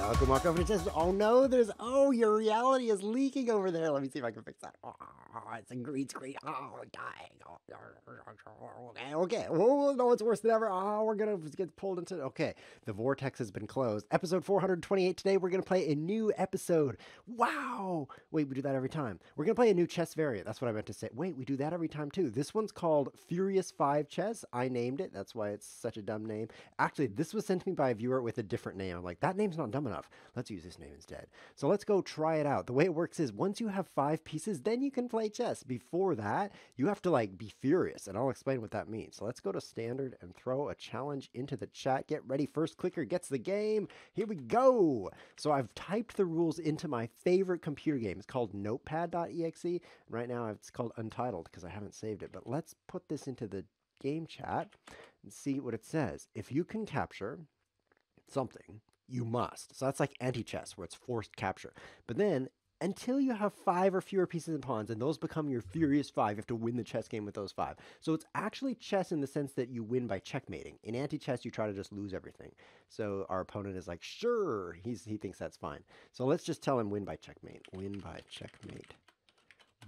Welcome over to Chess. Oh no, your reality is leaking over there. Let me see if I can fix that. Oh, it's a green screen. Oh, dying. Okay. Oh, no, it's worse than ever. Oh, we're gonna get pulled into. Okay, the vortex has been closed. Episode 428 today. We're gonna play a new episode. Wow. Wait, we do that every time. We're gonna play a new chess variant. That's what I meant to say. Wait, we do that every time too. This one's called Furious 5 Chess. I named it. That's why it's such a dumb name. Actually, this was sent to me by a viewer with a different name. I'm like, that name's not dumb enough. Let's use this name instead. So let's go try it out. The way it works is once you have 5 pieces, then you can play chess. Before that, you have to like be furious, and I'll explain what that means. So let's go to standard and throw a challenge into the chat. Get ready. First clicker gets the game. Here we go. So I've typed the rules into my favorite computer game. It's called notepad.exe. Right now it's called Untitled because I haven't saved it. But let's put this into the game chat and see what it says. If you can capture something, you must. So that's like anti-chess where it's forced capture. But then until you have 5 or fewer pieces and pawns, and those become your furious 5, you have to win the chess game with those 5. So it's actually chess in the sense that you win by checkmating. In anti-chess, you try to just lose everything. So our opponent is like, sure, he thinks that's fine. So let's just tell him win by checkmate. Win by checkmate.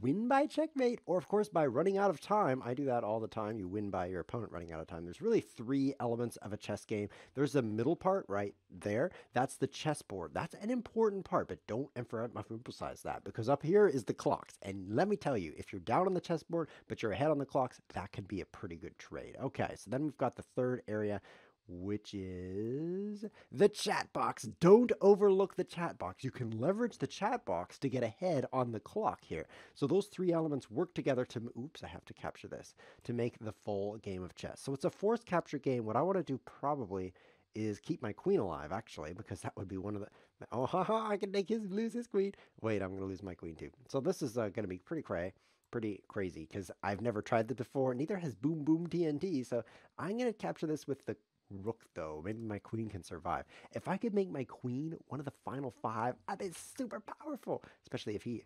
Win by checkmate, or of course by running out of time. I do that all the time. You win by your opponent running out of time. There's really 3 elements of a chess game. There's the middle part right there. That's the chessboard. That's an important part, but don't emphasize that because up here is the clocks. And let me tell you, if you're down on the chessboard, but you're ahead on the clocks, that can be a pretty good trade. Okay, so then we've got the third area, which is the chat box. Don't overlook the chat box. You can leverage the chat box to get ahead on the clock here. So those 3 elements work together to, oops, I have to capture this, to make the full game of chess. So it's a forced capture game. What I want to do probably is keep my queen alive, actually, because that would be one of the, oh, haha, I can lose his queen. Wait, I'm going to lose my queen too. So this is going to be pretty crazy because I've never tried that before. Neither has Boom Boom TNT. So I'm going to capture this with the rook, though. Maybe my queen can survive. If I could make my queen one of the final 5, I'd be super powerful, especially if he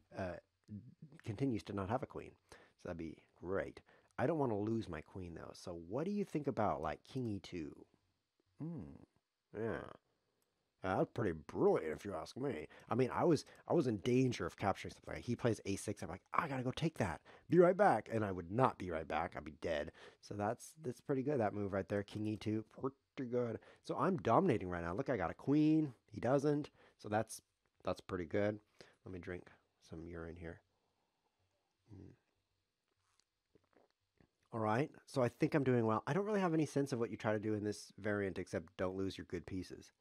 continues to not have a queen. So that'd be great. I don't want to lose my queen, though. So what do you think about, like, king e2? Yeah. That's pretty brilliant, if you ask me. I mean, I was in danger of capturing something. Like he plays a6. I'm like, I gotta go take that. Be right back, and I would not be right back. I'd be dead. So that's pretty good. That move right there, king e2, pretty good. So I'm dominating right now. Look, I got a queen. He doesn't. So that's pretty good. Let me drink some urine here. All right. So I think I'm doing well. I don't really have any sense of what you try to do in this variant except don't lose your good pieces.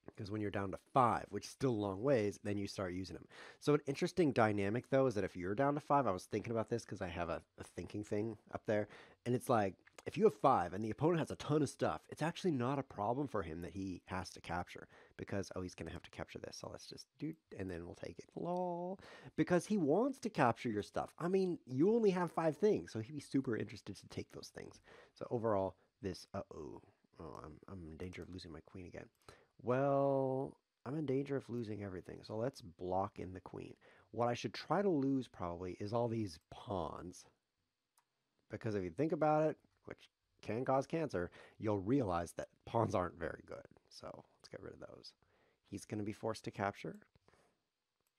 Because when you're down to 5, which is still a long ways, then you start using them. So an interesting dynamic, though, is that if you're down to 5, I was thinking about this because I have a thinking thing up there, and it's like, if you have 5 and the opponent has a ton of stuff, it's actually not a problem for him that he has to capture because, oh, he's going to have to capture this, so let's just do, and then we'll take it, lol, because he wants to capture your stuff. I mean, you only have 5 things, so he'd be super interested to take those things. So overall, this, oh, I'm in danger of losing my queen again. Well, I'm in danger of losing everything, so let's block in the queen. What I should try to lose probably is all these pawns. Because if you think about it, which can cause cancer, you'll realize that pawns aren't very good. So let's get rid of those. He's going to be forced to capture.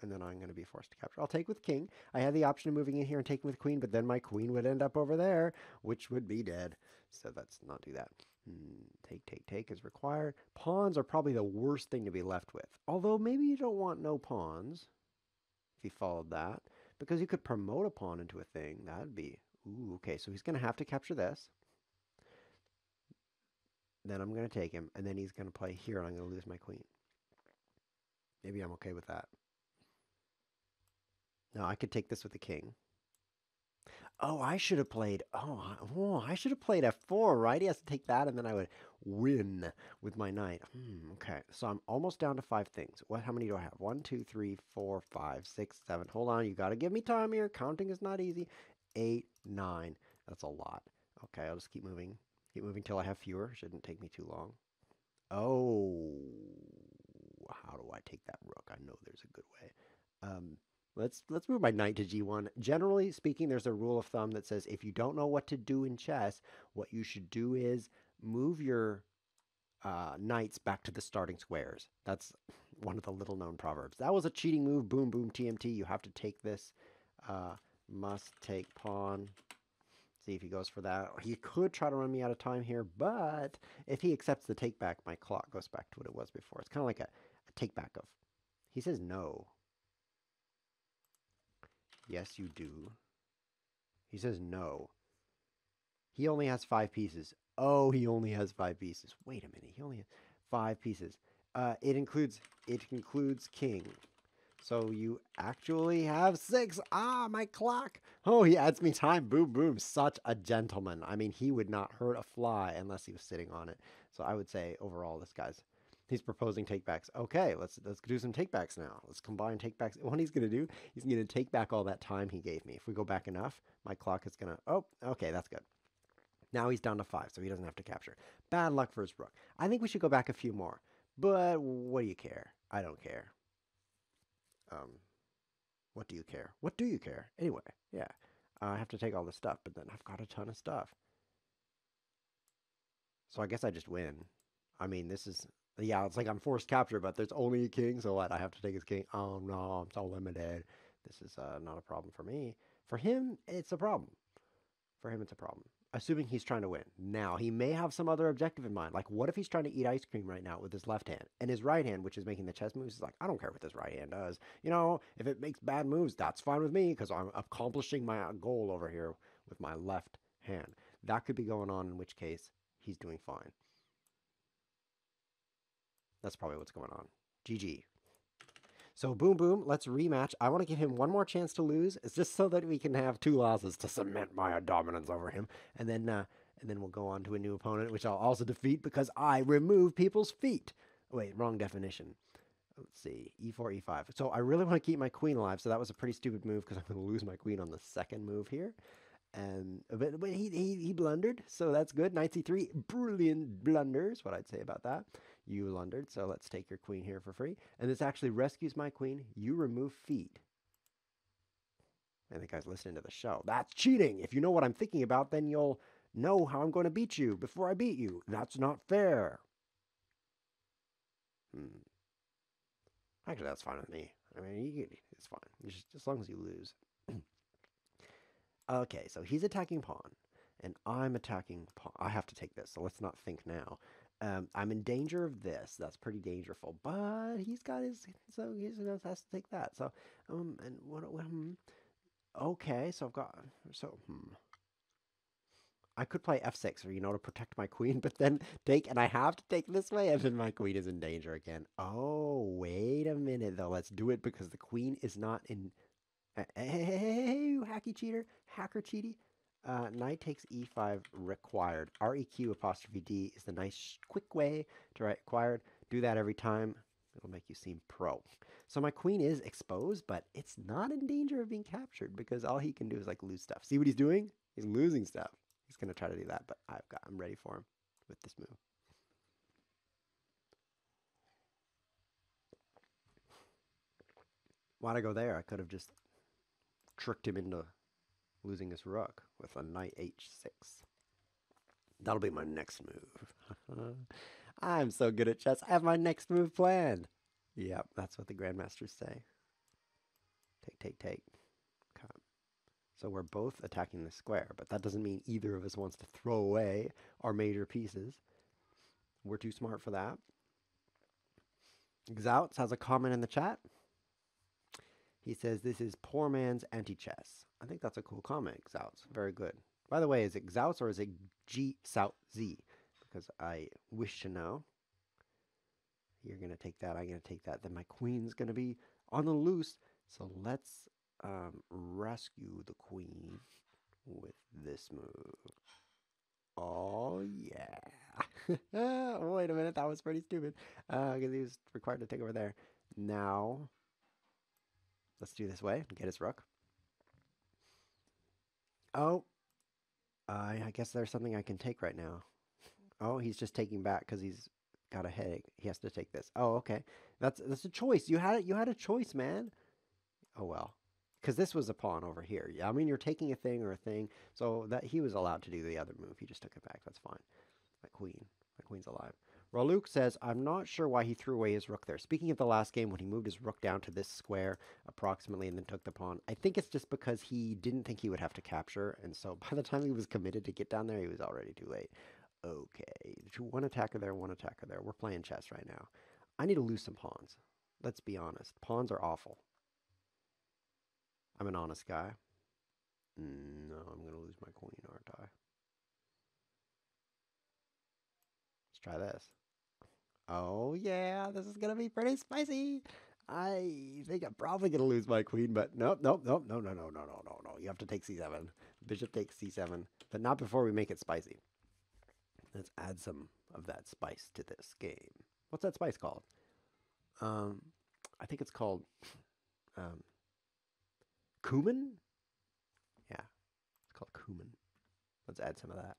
And then I'm going to be forced to capture. I'll take with king. I had the option of moving in here and taking with queen, but then my queen would end up over there, which would be dead. So let's not do that. Take is required. Pawns are probably the worst thing to be left with. Although maybe you don't want no pawns, if you followed that, because you could promote a pawn into a thing. That'd be, ooh, okay, so he's going to have to capture this. Then I'm going to take him, and then he's going to play here, and I'm going to lose my queen. Maybe I'm okay with that. No, I could take this with the king. Oh, I should have played, I should have played f4, right? He has to take that, and then I would win with my knight. Okay, so I'm almost down to 5 things. How many do I have? 1, 2, 3, 4, 5, 6, 7. Hold on, you got to give me time here. Counting is not easy. 8, 9. That's a lot. Okay, I'll just keep moving. Keep moving till I have fewer. Shouldn't take me too long. Oh, how do I take that rook? I know there's a good way. Let's move my knight to g1. Generally speaking, there's a rule of thumb that says if you don't know what to do in chess, what you should do is move your knights back to the starting squares. That's one of the little known proverbs. That was a cheating move. Boom, boom, TMT. You have to take this. Must take pawn. See if he goes for that. He could try to run me out of time here, but if he accepts the take back, my clock goes back to what it was before. It's kind of like a take back of. He says no. Yes, you do. He says no. He only has 5 pieces. Oh, he only has 5 pieces. Wait a minute. He only has 5 pieces. It includes king. So you actually have 6. Ah, my clock. Oh, he adds me time. Boom, boom. Such a gentleman. I mean, he would not hurt a fly unless he was sitting on it. So I would say overall, he's proposing takebacks. Okay, let's do some takebacks now. Let's combine takebacks. What he's going to do, he's going to take back all that time he gave me. If we go back enough, my clock is going to... Oh, okay, that's good. Now he's down to 5, so he doesn't have to capture. Bad luck for his rook. I think we should go back a few more. But what do you care? I don't care. What do you care? What do you care? Anyway, yeah. I have to take all this stuff, but then I've got a ton of stuff. So I guess I just win. I mean, this is... Yeah, it's like I'm forced capture, but there's only a king, so what? I have to take his king. Oh, no, I'm so limited. This is not a problem for me. For him, it's a problem. For him, it's a problem. Assuming he's trying to win. Now, he may have some other objective in mind. Like, what if he's trying to eat ice cream right now with his left hand? And his right hand, which is making the chess moves, is like, I don't care what this right hand does. You know, if it makes bad moves, that's fine with me because I'm accomplishing my goal over here with my left hand. That could be going on, in which case he's doing fine. That's probably what's going on. GG. So boom, boom, let's rematch. I want to give him one more chance to lose. It's just so that we can have 2 losses to cement my dominance over him. And then we'll go on to a new opponent, which I'll also defeat because I remove people's feet. Wait, wrong definition. Let's see, e4, e5. So I really want to keep my queen alive, so that was a pretty stupid move because I'm going to lose my queen on the second move here. And but he blundered, so that's good. Knight c3, brilliant blunders. What I'd say about that. You blundered, so let's take your queen here for free. And this actually rescues my queen. You remove feet. I think I was listening to the show. That's cheating. If you know what I'm thinking about, then you'll know how I'm going to beat you before I beat you. That's not fair. Actually, that's fine with me. I mean, it's fine. Just as long as you lose. Okay, so he's attacking pawn, and I'm attacking pawn. I have to take this, so let's not think now. I'm in danger of this. That's pretty dangerful, but he's got his, so he has to take that. So, and what, okay, so I've got, I could play f6, or, you know, to protect my queen, but then and I have to take this way, and then my queen is in danger again. Oh, wait a minute, though. Let's do it, because the queen is not in... Hey, you hacky cheater, hacker cheaty. Knight takes e5 required. REQ apostrophe D is the nice quick way to write required. Do that every time. It'll make you seem pro. So my queen is exposed, but it's not in danger of being captured because all he can do is like lose stuff. See what he's doing? He's losing stuff. He's going to try to do that, but I'm ready for him with this move. Why'd I go there? I could have just tricked him into losing his rook with a knight h6. That'll be my next move. I'm so good at chess. I have my next move planned. Yep, that's what the grandmasters say. Take. Okay. So we're both attacking the square, but that doesn't mean either of us wants to throw away our major pieces. We're too smart for that. Xouts has a comment in the chat. He says, this is poor man's anti-chess. I think that's a cool comment, Xouts. Very good. By the way, is it Xouts or is it G-Sout-Z? Because I wish to know. You're going to take that. I'm going to take that. Then my queen's going to be on the loose. So let's rescue the queen with this move. Oh, yeah. Wait a minute. That was pretty stupid. Because he was required to take over there. Now... let's do this way. Get his rook. Oh. I guess there's something I can take right now. Oh, he's just taking back because he's got a headache. He has to take this. Oh, okay. That's a choice. You had it. You had a choice, man. Oh, well. Because this was a pawn over here. Yeah, I mean, you're taking a thing or a thing. So that he was allowed to do the other move. He just took it back. That's fine. My queen's alive. Raluke says, I'm not sure why he threw away his rook there. Speaking of the last game, when he moved his rook down to this square approximately and then took the pawn, I think it's just because he didn't think he would have to capture. And so by the time he was committed to get down there, he was already too late. Okay, one attacker there, one attacker there. We're playing chess right now. I need to lose some pawns. Let's be honest. Pawns are awful. I'm an honest guy. No, I'm going to lose my queen, aren't I? Let's try this. Oh, yeah, this is going to be pretty spicy. I think I'm probably going to lose my queen, but nope, nope, nope, no, no, no, no, no, no, no. You have to take c7. Bishop takes c7, but not before we make it spicy. Let's add some of that spice to this game. What's that spice called? I think it's called cumin? Yeah, it's called cumin. Let's add some of that.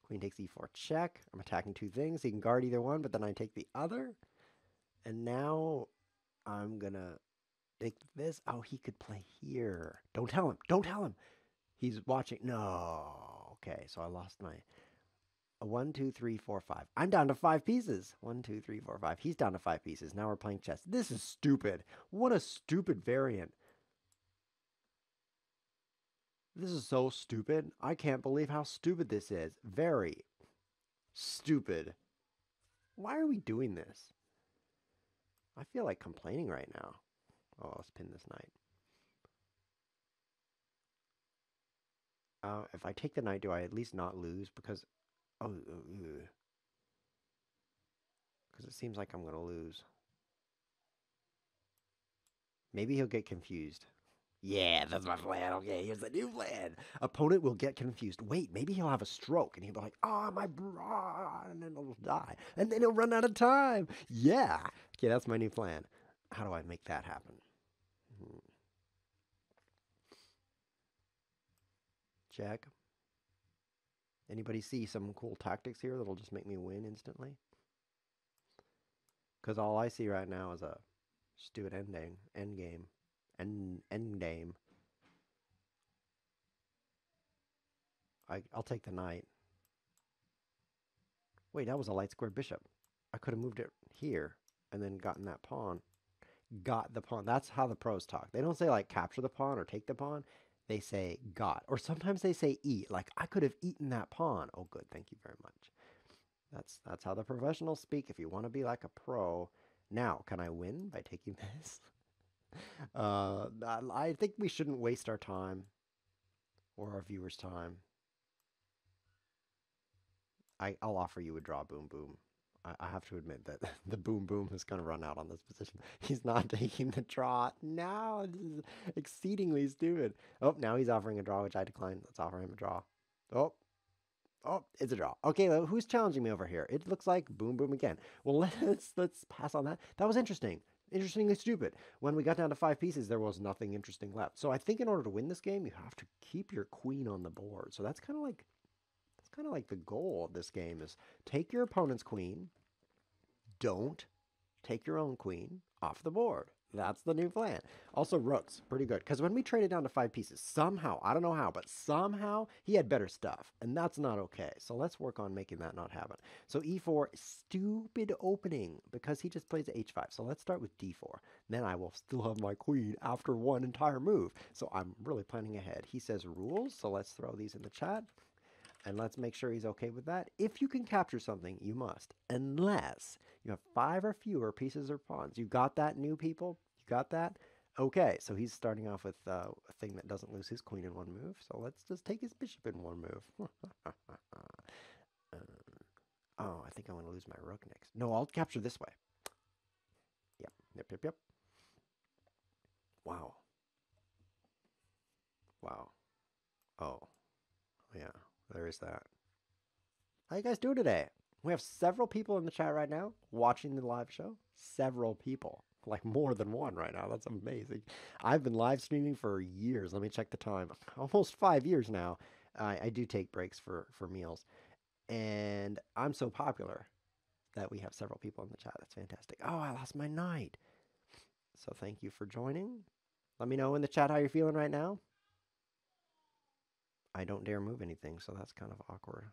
Queen takes e4 check. I'm attacking two things. He can guard either one, but then I take the other. And now I'm going to take this. Oh, he could play here. Don't tell him. Don't tell him. He's watching. No. Okay, so I lost my 1, 2, 3, 4, 5. I'm down to 5 pieces. 1, 2, 3, 4, 5. He's down to 5 pieces. Now we're playing chess. This is stupid. What a stupid variant. This is so stupid. I can't believe how stupid this is. Very stupid. Why are we doing this? I feel like complaining right now. Oh, let's pin this knight. If I take the knight, do I at least not lose? Because, because it seems like I'm going to lose. Maybe he'll get confused. Yeah, that's my plan. Okay, here's the new plan. Opponent will get confused. Wait, maybe he'll have a stroke and he'll be like, oh, my bra, and then he'll die. And then he'll run out of time. Yeah. Okay, that's my new plan. How do I make that happen? Check. Anybody see some cool tactics here that'll just make me win instantly? Because all I see right now is a stupid endgame. I'll take the knight. Wait, that was a light squared bishop. I could have moved it here and then gotten that pawn. Got the pawn. That's how the pros talk. They don't say like capture the pawn or take the pawn. They say got. Or sometimes they say eat. Like I could have eaten that pawn. Oh, good. Thank you very much. That's how the professionals speak. If you want to be like a pro. Now, can I win by taking this? I think we shouldn't waste our time or our viewers' time. I'll offer you a draw, boom, boom. I have to admit that the boom, boom is going to run out on this position. He's not taking the draw. No, this is exceedingly stupid. Oh, now he's offering a draw, which I declined. Let's offer him a draw. Oh, it's a draw. Okay, well, who's challenging me over here? It looks like boom, boom again. Well, let's pass on that. That was interesting. Interestingly stupid. When we got down to 5 pieces, there was nothing interesting left. So I think in order to win this game, you have to keep your queen on the board. So that's kind of like the goal of this game is take your opponent's queen. Don't take your own queen off the board. That's the new plan. Also, rooks, pretty good. Because when we traded down to 5 pieces, somehow, I don't know how, but somehow he had better stuff. And that's not okay. So let's work on making that not happen. So e4, stupid opening, because he just plays h5. So let's start with d4. Then I will still have my queen after one entire move. So I'm really planning ahead. He says rules, so let's throw these in the chat. And let's make sure he's okay with that. If you can capture something, you must. Unless you have 5 or fewer pieces or pawns. You got that, new people? You got that? Okay, so he's starting off with a thing that doesn't lose his queen in one move. So let's just take his bishop in one move. Oh, I think I'm going to lose my rook next. No, I'll capture this way. Yep. Wow. Oh, yeah. There is that. How you guys doing today? We have several people in the chat right now watching the live show. Several people. Like more than one right now. That's amazing. I've been live streaming for years. Let me check the time. Almost 5 years now. I do take breaks for meals. And I'm so popular that we have several people in the chat. That's fantastic. Oh, I lost my knight. So thank you for joining. Let me know in the chat how you're feeling right now. I don't dare move anything, so that's kind of awkward.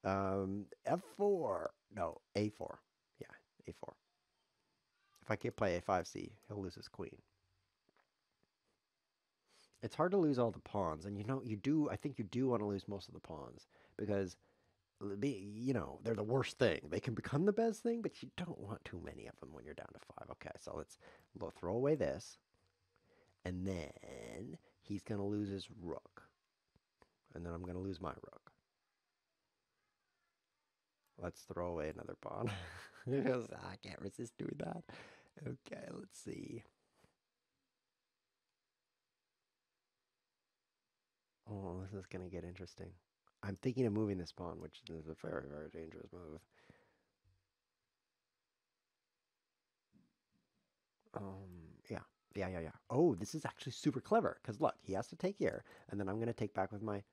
F4. No, A4. Yeah, A4. If I can't play A5C, he'll lose his queen. It's hard to lose all the pawns, and you do. I think you do want to lose most of the pawns because, they're the worst thing. They can become the best thing, but you don't want too many of them when you're down to 5. Okay, so we'll throw away this, and then he's gonna lose his rook, and then I'm gonna lose my rook. Let's throw away another pawn. I can't resist doing that. Okay, let's see. Oh, this is going to get interesting. I'm thinking of moving this pawn, which is a very, very dangerous move. Yeah. Yeah. Oh, this is actually super clever, because look, he has to take here, and then I'm going to take back with my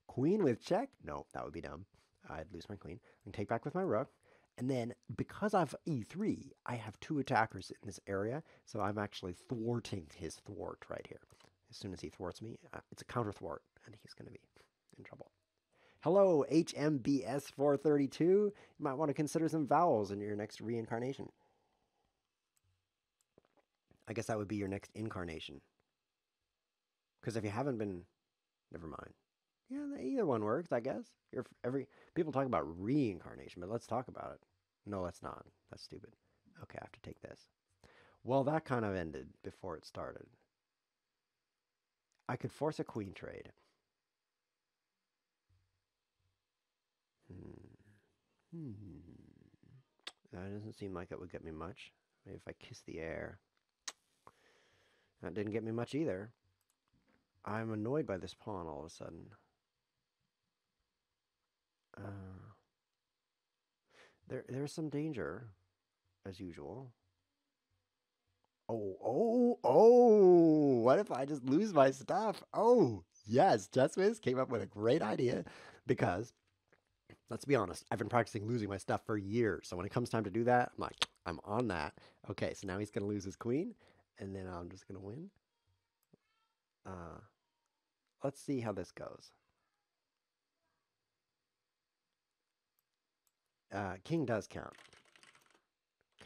queen with check. No, that would be dumb. I'd lose my queen. I can take back with my rook, and then because I've e3, I have 2 attackers in this area, so I'm actually thwarting his thwart right here. As soon as he thwarts me, it's a counter thwart, and he's going to be in trouble. Hello, HMBS 432. You might want to consider some vowels in your next reincarnation. I guess that would be your next incarnation. Because if you haven't been, never mind. Yeah, either one works, I guess. People talk about reincarnation, but let's talk about it. No, let's not. That's stupid. Okay, I have to take this. Well, that kind of ended before it started. I could force a queen trade. That doesn't seem like it would get me much. Maybe if I kiss the air. That didn't get me much either. I'm annoyed by this pawn all of a sudden. There's some danger, as usual. Oh, what if I just lose my stuff? Oh, yes, ChessWhiz came up with a great idea because, let's be honest, I've been practicing losing my stuff for years. So when it comes time to do that, I'm like, I'm on that. Okay, so now he's going to lose his queen, and then I'm just going to win. Let's see how this goes. King does count.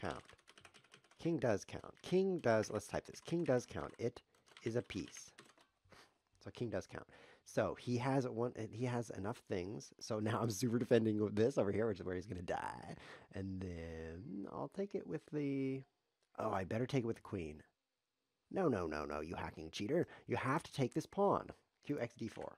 Count. King does count. King does, let's type this. King does count. It is a piece. So king does count. So he has enough things. So now I'm super defending with this over here, which is where he's going to die. And then I'll take it with the, oh, I better take it with the queen. No, you hacking cheater. You have to take this pawn. QXD4.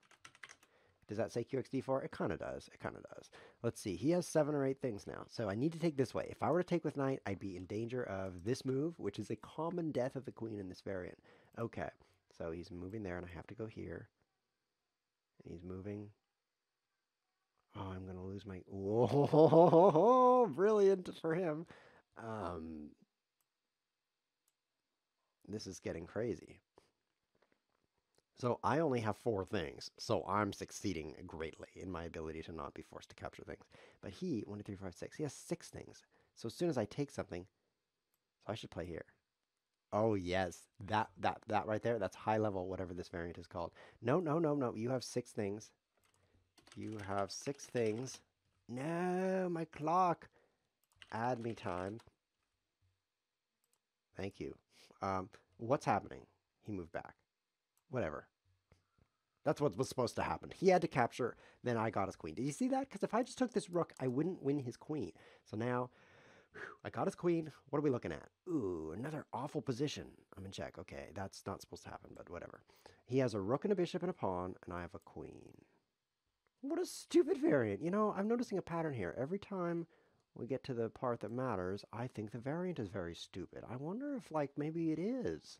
Does that say QXD4? It kind of does. It kind of does. Let's see. He has 7 or 8 things now. So I need to take this way. If I were to take with knight, I'd be in danger of this move, which is a common death of the queen in this variant. Okay. So he's moving there, and I have to go here. And he's moving. Oh, I'm going to lose my... Whoa, brilliant for him. This is getting crazy. So I only have 4 things, so I'm succeeding greatly in my ability to not be forced to capture things. But he, 1, 2, 3, 4, 5, 6, he has 6 things. So as soon as I take something, so I should play here. Oh yes, that right there, that's high level, whatever this variant is called. No, you have 6 things. You have 6 things. No, my clock. Add me time. Thank you. What's happening? He moved back. Whatever. That's what was supposed to happen. He had to capture, then I got his queen. Did you see that? Because if I just took this rook, I wouldn't win his queen. So now, I got his queen. What are we looking at? Ooh, another awful position. I'm in check. Okay, that's not supposed to happen, but whatever. He has a rook and a bishop and a pawn, and I have a queen. What a stupid variant. You know, I'm noticing a pattern here. Every time we get to the part that matters, I think the variant is very stupid. I wonder if, like, maybe it is.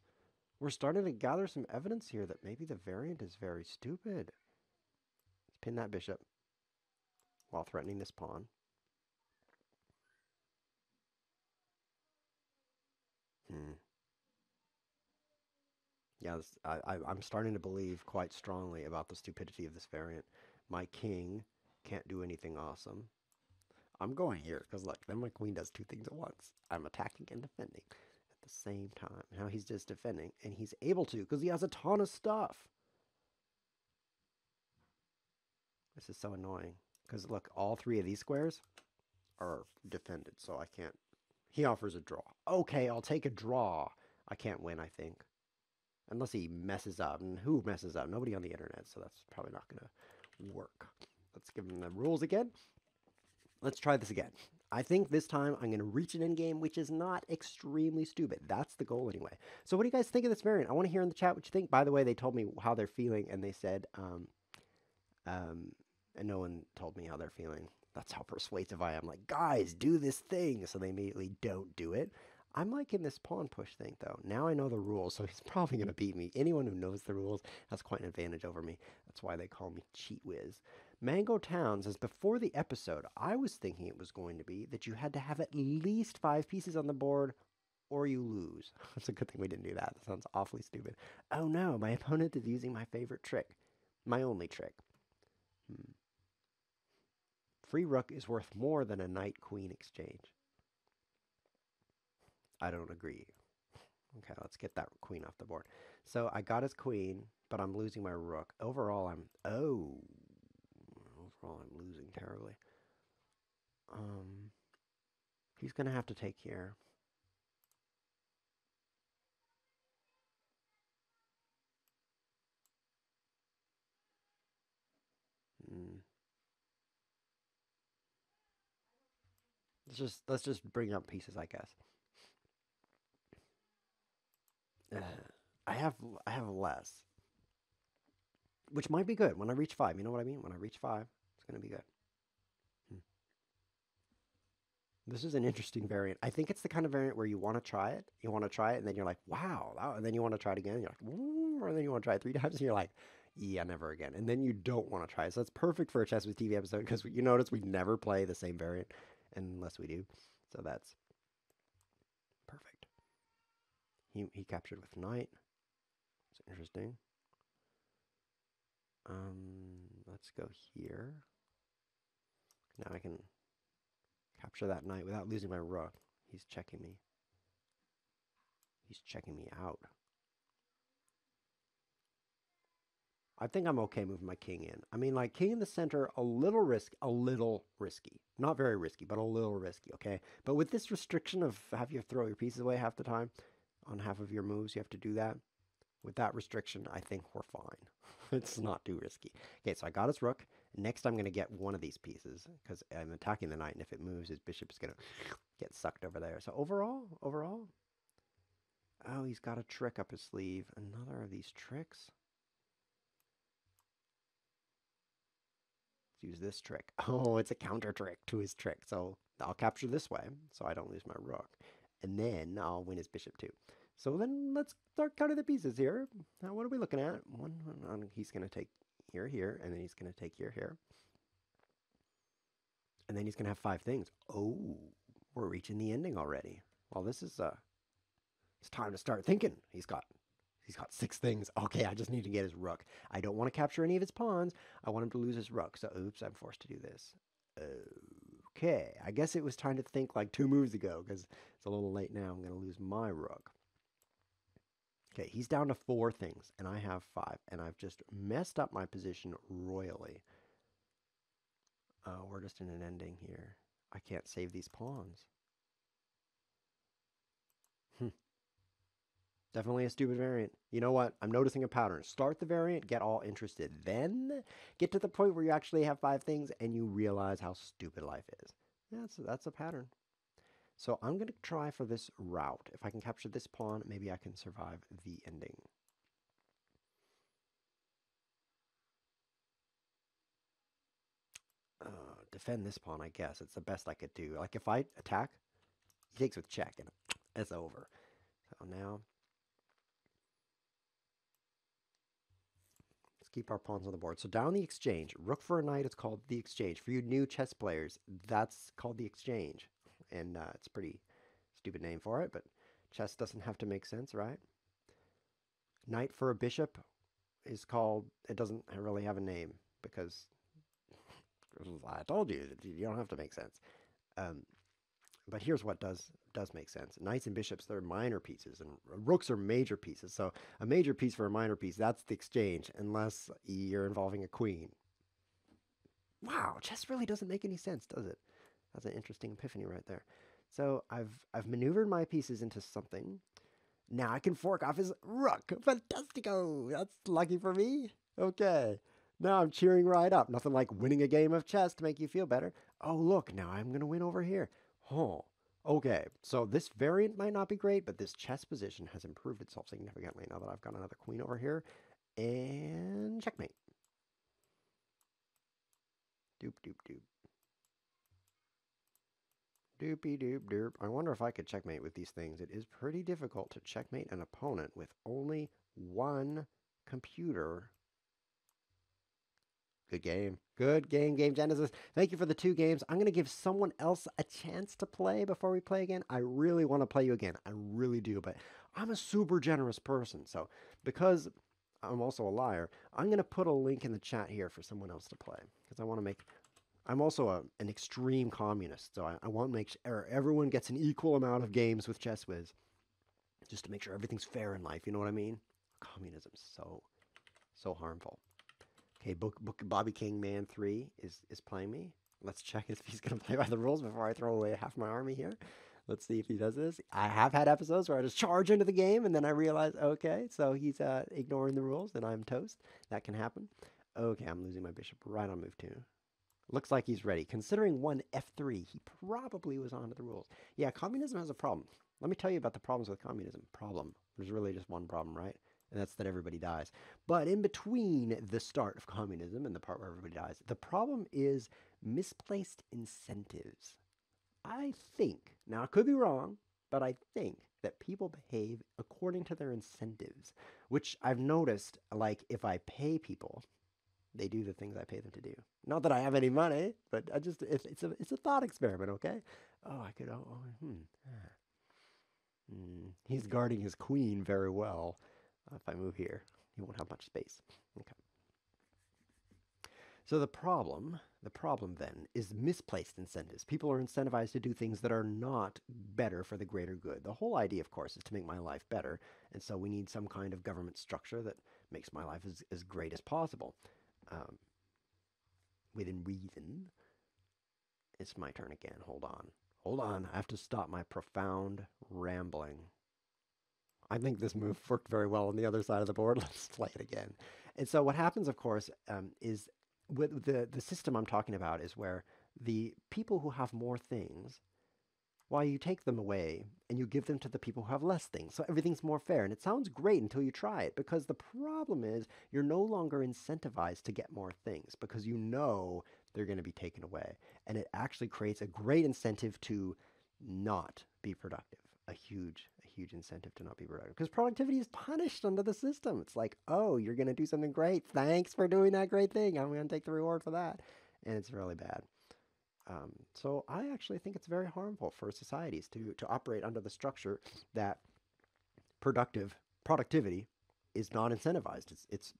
We're starting to gather some evidence here that maybe the variant is very stupid. Let's pin that bishop while threatening this pawn. Yeah, I'm starting to believe quite strongly about the stupidity of this variant. My king can't do anything awesome. I'm going here because look, then my queen does 2 things at once. I'm attacking and defending at the same time. Now he's just defending, and he's able to because he has a ton of stuff. This is so annoying Because look, all three of these squares are defended, so I can't. He offers a draw. Okay, I'll take a draw. I can't win, I think. Unless he messes up. And who messes up? Nobody on the internet, so that's probably not going to work. Let's give him the rules again. Let's try this again. I think this time I'm going to reach an endgame, which is not extremely stupid. That's the goal anyway. So what do you guys think of this variant? I want to hear in the chat what you think. By the way, they told me how they're feeling, and they said, and no one told me how they're feeling. That's how persuasive I am. Like, guys, do this thing. So they immediately don't do it. I'm liking this pawn push thing, though. Now I know the rules, so he's probably going to beat me. Anyone who knows the rules has quite an advantage over me. That's why they call me ChessWhiz. Mango Town says, before the episode, I was thinking it was going to be that you had to have at least 5 pieces on the board or you lose. It's a good thing we didn't do that. That sounds awfully stupid. Oh no, my opponent is using my favorite trick. My only trick. Free rook is worth more than a knight-queen exchange. I don't agree. Okay, let's get that queen off the board. So I got his queen, but I'm losing my rook. Overall, I'm losing terribly. He's gonna have to take here. Let's just bring up pieces, I guess. I have less, which might be good when I reach 5. You know what I mean? When I reach 5, it's gonna be good. This is an interesting variant. I think it's the kind of variant where you want to try it. You want to try it, and then you're like, wow. And then you want to try it again. And you're like, ooh, and then you want to try it 3 times, and you're like, yeah, never again. And then you don't want to try it. So that's perfect for a ChessWhiz TV episode because you notice we never play the same variant unless we do. So that's perfect. He captured with knight. It's interesting. Let's go here. Now I can capture that knight without losing my rook. He's checking me. He's checking me out. I think I'm okay moving my king in. I mean, like, king in the center, a little risky. Not very risky, but a little risky, okay? But with this restriction of have you throw your pieces away half the time, on half of your moves, you have to do that. With that restriction, I think we're fine. It's not too risky. Okay, so I got his rook. Next, I'm going to get one of these pieces because I'm attacking the knight, and if it moves, his bishop is going to get sucked over there. So overall, oh, he's got a trick up his sleeve. Another of these tricks. Let's use this trick. Oh, it's a counter trick to his trick. So I'll capture this way so I don't lose my rook. And then I'll win his bishop too. So then let's start counting the pieces here. Now, what are we looking at? He's going to take here, and then he's going to take here. And then he's going to have 5 things. Oh, we're reaching the ending already. Well, this is, it's time to start thinking. He's got 6 things. Okay, I just need to get his rook. I don't want to capture any of his pawns. I want him to lose his rook. So, oops, I'm forced to do this. Okay, I guess it was time to think like 2 moves ago because it's a little late now. I'm going to lose my rook. Okay, he's down to 4 things, and I have 5, and I've just messed up my position royally. We're just in an ending here. I can't save these pawns. Definitely a stupid variant. You know what? I'm noticing a pattern. Start the variant, get all interested. Then get to the point where you actually have 5 things, and you realize how stupid life is. Yeah, that's a pattern. So I'm going to try for this route. If I can capture this pawn, maybe I can survive the ending. Defend this pawn, I guess. It's the best I could do. Like, if I attack, he takes with check, and it's over. So now, let's keep our pawns on the board. So down the exchange. Rook for a knight, it's called the exchange. For you new chess players, that's called the exchange. And it's a pretty stupid name for it, but chess doesn't have to make sense, right? Knight for a bishop is called, it doesn't really have a name because I told you, you don't have to make sense. But here's what does make sense. Knights and bishops, they're minor pieces, and rooks are major pieces. So a major piece for a minor piece, that's the exchange, unless you're involving a queen. Wow, chess really doesn't make any sense, does it? That's an interesting epiphany right there. So I've maneuvered my pieces into something. Now I can fork off his rook. Fantastico! That's lucky for me. Okay. Now I'm cheering right up. Nothing like winning a game of chess to make you feel better. Oh, look, now I'm going to win over here. Oh, okay. So this variant might not be great, but this chess position has improved itself significantly now that I've got another queen over here. And checkmate. Doop, doop, doop. Doopy doop doop. I wonder if I could checkmate with these things. It is pretty difficult to checkmate an opponent with only one computer. Good game. Good game, Game Genesis. Thank you for the 2 games. I'm going to give someone else a chance to play before we play again. I really want to play you again. I really do, but I'm a super generous person. So because I'm also a liar, I'm going to put a link in the chat here for someone else to play because I want to make... I'm also an extreme communist, so I want to make sure everyone gets an equal amount of games with ChessWhiz, just to make sure everything's fair in life. You know what I mean? Communism's so harmful. Okay, Bobby King Man 3 is playing me. Let's check if he's going to play by the rules before I throw away half my army here. Let's see if he does this. I have had episodes where I just charge into the game and then I realize, okay, so he's ignoring the rules and I'm toast. That can happen. Okay, I'm losing my bishop right on move 2. Looks like he's ready. Considering 1 F3, he probably was onto the rules. Yeah, communism has a problem. Let me tell you about the problems with communism. Problem. There's really just one problem, right? And that's that everybody dies. But in between the start of communism and the part where everybody dies, the problem is misplaced incentives. I think, now I could be wrong, but I think that people behave according to their incentives, which I've noticed, like if I pay people, they do the things I pay them to do. Not that I have any money, but I just it's a thought experiment, okay? Oh, I could he's guarding his queen very well. If I move here, he won't have much space. Okay. So the problem then is misplaced incentives. People are incentivized to do things that are not better for the greater good. The whole idea, of course, is to make my life better, and so we need some kind of government structure that makes my life as great as possible. Within reason. It's my turn again. Hold on. Hold on. I have to stop my profound rambling. I think this move worked very well on the other side of the board. Let's play it again. And so what happens, of course, is with the system I'm talking about is where the people who have more things, while you take them away and you give them to the people who have less things. So everything's more fair. And it sounds great until you try it, because the problem is you're no longer incentivized to get more things because you know they're going to be taken away. And it actually creates a great incentive to not be productive. A huge incentive to not be productive, because productivity is punished under the system. It's like, oh, you're going to do something great. Thanks for doing that great thing. I'm going to take the reward for that. And it's really bad. So I actually think it's very harmful for societies to operate under the structure that productivity is not incentivized. It's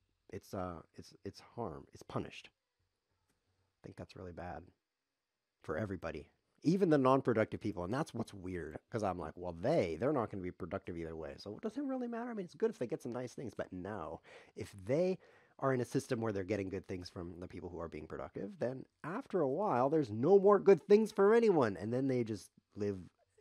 harm. It's punished. I think that's really bad for everybody, even the non-productive people. And that's what's weird, because I'm like, well, they're not going to be productive either way. So it doesn't really matter. I mean, it's good if they get some nice things, but no, if they are in a system where they're getting good things from the people who are being productive, then after a while, there's no more good things for anyone. And then they just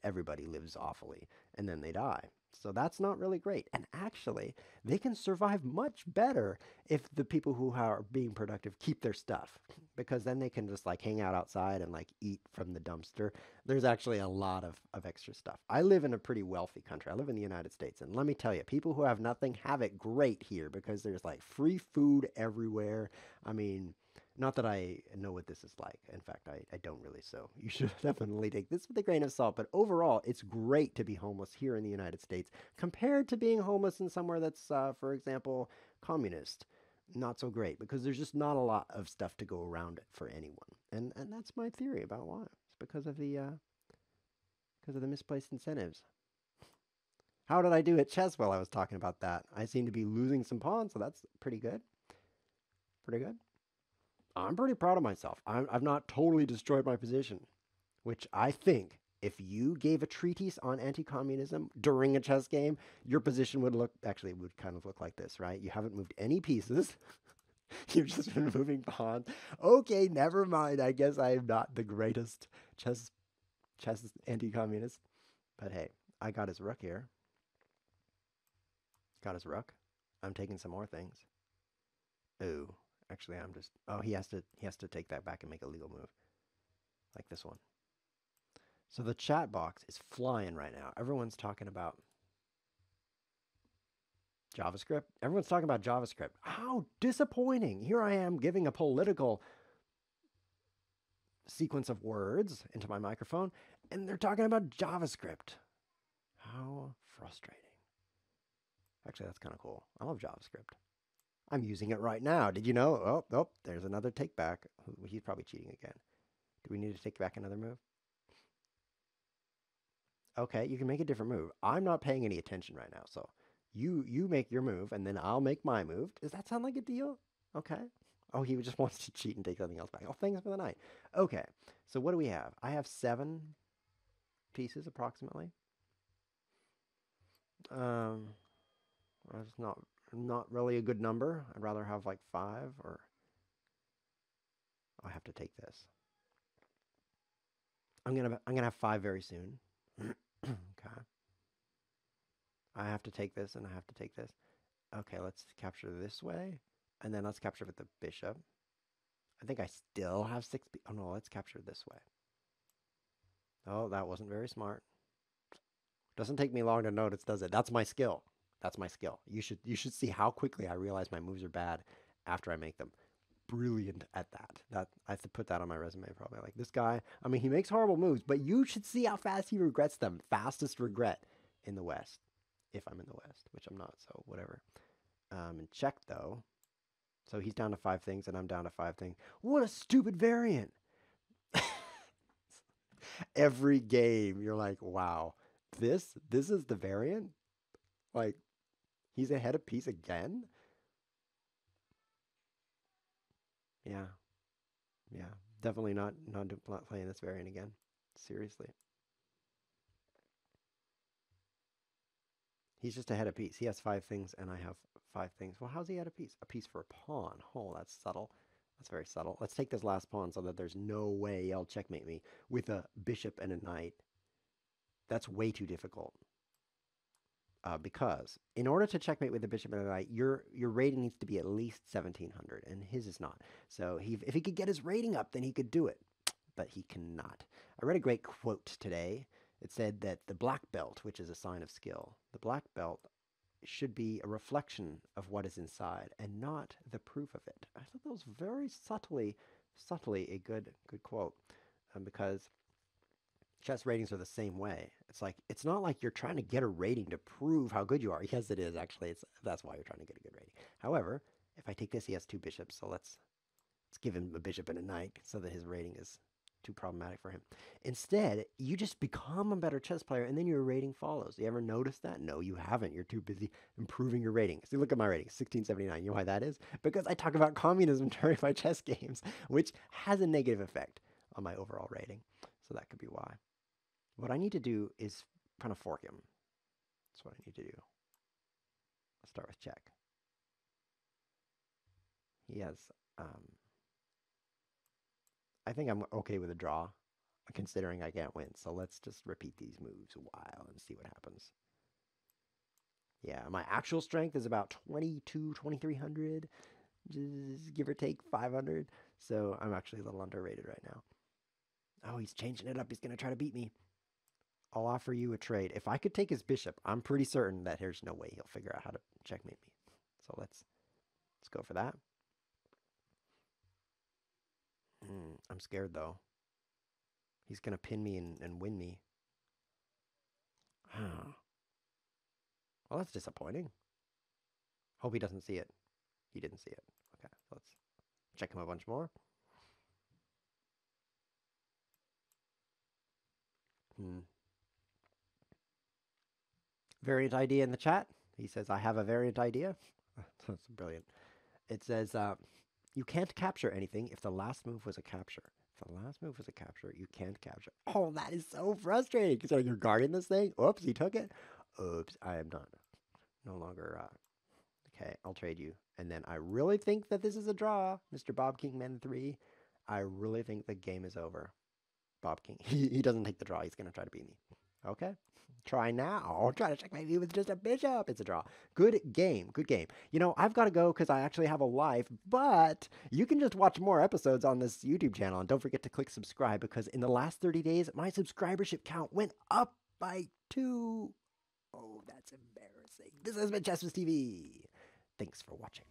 everybody lives awfully, and then they die. So that's not really great. And actually, they can survive much better if the people who are being productive keep their stuff, because then they can just like hang out outside and like eat from the dumpster. There's actually a lot of extra stuff. I live in a pretty wealthy country. I live in the United States. And let me tell you, people who have nothing have it great here, because there's like free food everywhere. I mean, not that I know what this is like. In fact, I don't really, so you should definitely take this with a grain of salt. But overall, it's great to be homeless here in the United States compared to being homeless in somewhere that's, for example, communist. Not so great, because there's just not a lot of stuff to go around it for anyone. And that's my theory about why. It's because of the misplaced incentives. How did I do at chess while I was talking about that? I seem to be losing some pawns, so that's pretty good. Pretty good. I'm pretty proud of myself. I've not totally destroyed my position, which I think if you gave a treatise on anti-communism during a chess game, your position would look, actually it would kind of look like this, right? You haven't moved any pieces. You've just been moving pawns. Okay, never mind. I guess I am not the greatest chess anti-communist. But hey, I got his rook here. Got his rook. I'm taking some more things. Ooh, actually, I'm just. Oh, he has to take that back and make a legal move, like this one. So the chat box is flying right now. Everyone's talking about JavaScript. Everyone's talking about JavaScript. How disappointing! Here I am giving a political sequence of words into my microphone, and they're talking about JavaScript. How frustrating. Actually, that's kind of cool. I love JavaScript. I'm using it right now. Did you know? Oh, oh, there's another take back. He's probably cheating again. Do we need to take back another move? Okay, you can make a different move. I'm not paying any attention right now, so you make your move, and then I'll make my move. Does that sound like a deal? Okay. Oh, he just wants to cheat and take something else back. Oh, thanks for the night. Okay, so what do we have? I have 7 pieces approximately. That's not really a good number. I'd rather have like 5, or I have to take this. I'm gonna have 5 very soon. Okay. I have to take this, and I have to take this. Okay, let's capture this way, and then let's capture with the bishop. I think I still have 6. Oh no, let's capture this way. Oh, that wasn't very smart. Doesn't take me long to notice, does it? That's my skill. That's my skill. You should see how quickly I realize my moves are bad after I make them. Brilliant at that. I have to put that on my resume probably. Like this guy, I mean, he makes horrible moves, but you should see how fast he regrets them. Fastest regret in the West, if I'm in the West, which I'm not, so whatever. And check though. So he's down to 5 things, and I'm down to 5 things. What a stupid variant! Every game, you're like, wow, this is the variant? Like, he's ahead a piece again? Yeah. Yeah. Definitely not playing this variant again. Seriously. He's just ahead a piece. He has 5 things, and I have 5 things. Well, how's he ahead a piece? A piece for a pawn. Oh, that's subtle. That's very subtle. Let's take this last pawn so that there's no way he'll checkmate me with a bishop and a knight. That's way too difficult. Because in order to checkmate with the bishop and the knight, your rating needs to be at least 1700, and his is not. So if he could get his rating up, then he could do it, but he cannot. I read a great quote today. It said that the black belt, which is a sign of skill, the black belt should be a reflection of what is inside and not the proof of it. I thought that was very subtly a good quote, because chess ratings are the same way. It's like, it's not like you're trying to get a rating to prove how good you are. Yes, it is actually. That's why you're trying to get a good rating. However, if I take this, he has 2 bishops, so let's give him a bishop and a knight so that his rating is too problematic for him. Instead, you just become a better chess player, and then your rating follows. You ever notice that? No, you haven't. You're too busy improving your rating. See, look at my rating, 1679. You know why that is? Because I talk about communism during my chess games, which has a negative effect on my overall rating. So that could be why. What I need to do is kind of fork him. That's what I need to do. Let's start with check. He has, I think I'm okay with a draw, considering I can't win. So let's just repeat these moves a while and see what happens. Yeah, my actual strength is about 2300, just give or take 500. So I'm actually a little underrated right now. Oh, he's changing it up. He's going to try to beat me. I'll offer you a trade. If I could take his bishop, I'm pretty certain that there's no way he'll figure out how to checkmate me. So let's go for that. I'm scared though. He's gonna pin me and win me. Well, that's disappointing. Hope he doesn't see it. He didn't see it. Okay, let's check him a bunch more. Variant idea in the chat. He says, I have a variant idea. That's brilliant. It says, you can't capture anything if the last move was a capture. If the last move was a capture, you can't capture. Oh, that is so frustrating. So you're guarding this thing. Oops, he took it. Oops, I am done. No longer Okay, I'll trade you. And then I really think that this is a draw, Mr. Bob King Man 3. I really think the game is over. Bob King. He doesn't take the draw. He's going to try to beat me. Okay. Try now. Try to checkmate me with just a bishop. It's a draw. Good game. Good game. You know, I've got to go because I actually have a life, but you can just watch more episodes on this YouTube channel. And don't forget to click subscribe because in the last 30 days, my subscribership count went up by 2. Oh, that's embarrassing. This has been ChessWhiz TV. Thanks for watching.